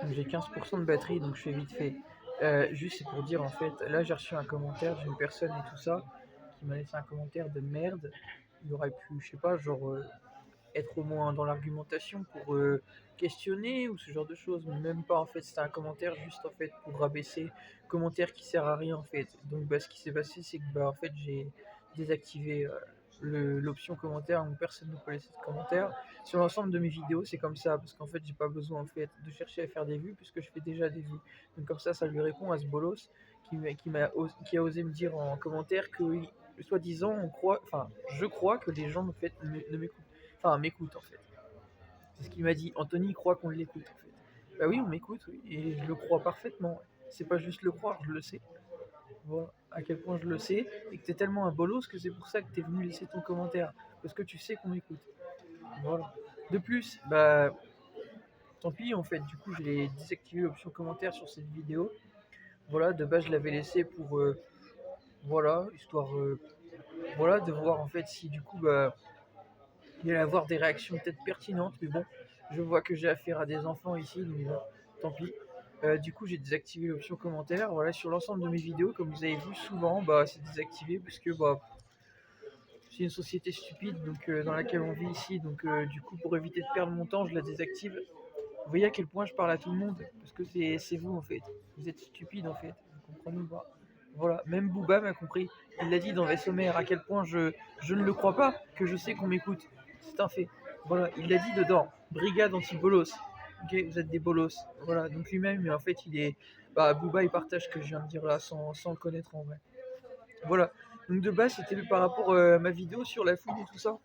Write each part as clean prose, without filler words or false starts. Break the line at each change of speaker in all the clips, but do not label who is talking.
Donc j'ai 15% de batterie, donc je fais vite fait. Juste c'est pour dire en fait, là j'ai reçu un commentaire d'une personne et tout ça, qui m'a laissé un commentaire de merde. Il aurait pu, je sais pas, genre être au moins dans l'argumentation pour questionner ou ce genre de choses, mais même pas en fait, c'était un commentaire juste en fait pour rabaisser, commentaire qui sert à rien en fait. Donc bah, ce qui s'est passé c'est que bah en fait j'ai désactivé l'option commentaire où personne ne peut laisser de commentaires. Sur l'ensemble de mes vidéos c'est comme ça, parce qu'en fait j'ai pas besoin en fait de chercher à faire des vues puisque je fais déjà des vues. Donc comme ça lui répond à ce bolos qui a osé me dire en commentaire que soi-disant on croit, enfin je crois que les gens en fait ne m'écoutent, enfin m'écoute en fait. C'est ce qu'il m'a dit. Anthony croit qu'on l'écoute en fait. Bah oui, on m'écoute, oui, et je le crois parfaitement. C'est pas juste le croire, je le sais. Voilà, à quel point je le sais, et que t'es tellement un bolos que c'est pour ça que t'es venu laisser ton commentaire. Parce que tu sais qu'on m'écoute. Voilà. De plus, bah tant pis en fait, du coup j'ai désactivé l'option commentaire sur cette vidéo. Voilà, de base je l'avais laissé pour voilà, histoire voilà, de voir en fait si du coup bah il allait avoir des réactions peut-être pertinentes, mais bon, je vois que j'ai affaire à des enfants ici, donc bon, tant pis. Du coup, j'ai désactivé l'option commentaire. Voilà, sur l'ensemble de mes vidéos, comme vous avez vu souvent, bah, c'est désactivé parce que bah, c'est une société stupide donc, dans laquelle on vit ici. Donc, du coup, pour éviter de perdre mon temps, je la désactive. Vous voyez à quel point je parle à tout le monde parce que c'est vous en fait. Vous êtes stupide en fait. Vous comprenez pas. Voilà, même Booba m'a compris. Il l'a dit dans Vaisseau Mère à quel point je ne le crois pas que je sais qu'on m'écoute. C'est un fait. Voilà, il l'a dit dedans. Brigade anti-bolos. Ok, vous êtes des bolos. Voilà, donc lui-même, mais en fait, il est. Bah, Booba, il partage ce que je viens de dire là sans le connaître en vrai. Voilà. Donc de base, c'était par rapport à ma vidéo sur la fouine et tout ça,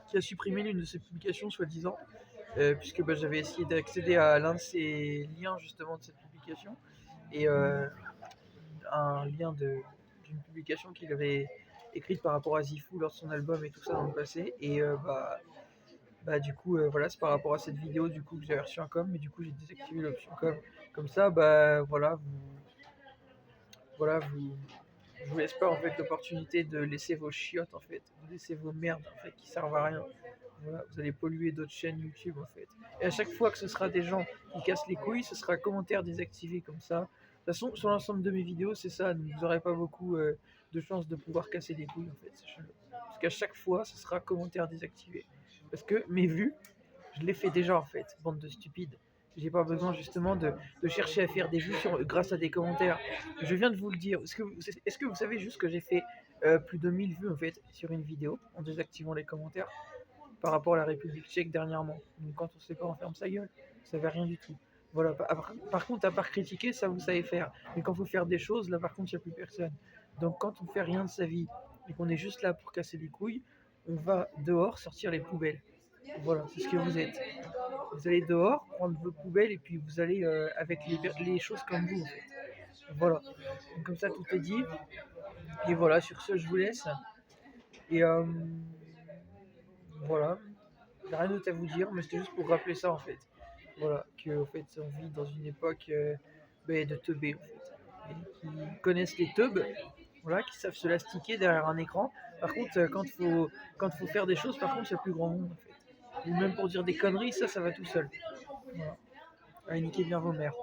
qui a supprimé l'une de ses publications, soi-disant, puisque bah, j'avais essayé d'accéder à l'un de ces liens justement de cette publication, et un lien d'une publication qu'il avait écrite par rapport à Zifu lors de son album et tout ça dans le passé, et bah du coup voilà, c'est par rapport à cette vidéo du coup que j'avais reçu un com, mais du coup j'ai désactivé l'option com. Comme ça bah voilà, vous je vous laisse pas en fait l'opportunité de laisser vos chiottes en fait, de laisser vos merdes en fait qui servent à rien. Voilà, vous allez polluer d'autres chaînes YouTube en fait. Et à chaque fois que ce sera des gens qui cassent les couilles, ce sera commentaire désactivé comme ça. De toute façon, sur l'ensemble de mes vidéos, c'est ça, donc vous n'aurez pas beaucoup de chances de pouvoir casser les couilles en fait, sachez-le. Parce qu'à chaque fois, ce sera commentaire désactivé. Parce que mes vues, je les fais déjà en fait, bande de stupides. J'ai pas besoin justement de chercher à faire des vues grâce à des commentaires. Je viens de vous le dire. Est-ce que vous savez juste que j'ai fait plus de 1000 vues en fait sur une vidéo en désactivant les commentaires par rapport à la République tchèque dernièrement. Donc quand on sait pas, on ferme sa gueule. Ça ne veut rien du tout. Voilà. Par contre, à part critiquer, ça vous savez faire. Mais quand il faut faire des choses, là par contre, il n'y a plus personne. Donc quand on fait rien de sa vie et qu'on est juste là pour casser les couilles, on va dehors sortir les poubelles. Voilà, c'est ce que vous êtes. Vous allez dehors prendre vos poubelles et puis vous allez avec les choses comme vous en fait. Voilà. Donc, comme ça, tout est dit. Et voilà, sur ce, je vous laisse. Et voilà. J'ai rien d'autre à vous dire, mais c'était juste pour rappeler ça en fait. Voilà, que en fait on vit dans une époque de teubés en fait. Et qui connaissent les teubs, voilà, qui savent se lastiquer derrière un écran. Par contre, quand faut faire des choses, par contre, il y a plus grand monde en fait. Ou même pour dire des conneries, ça va tout seul. Voilà. Allez, niquez bien vos mères.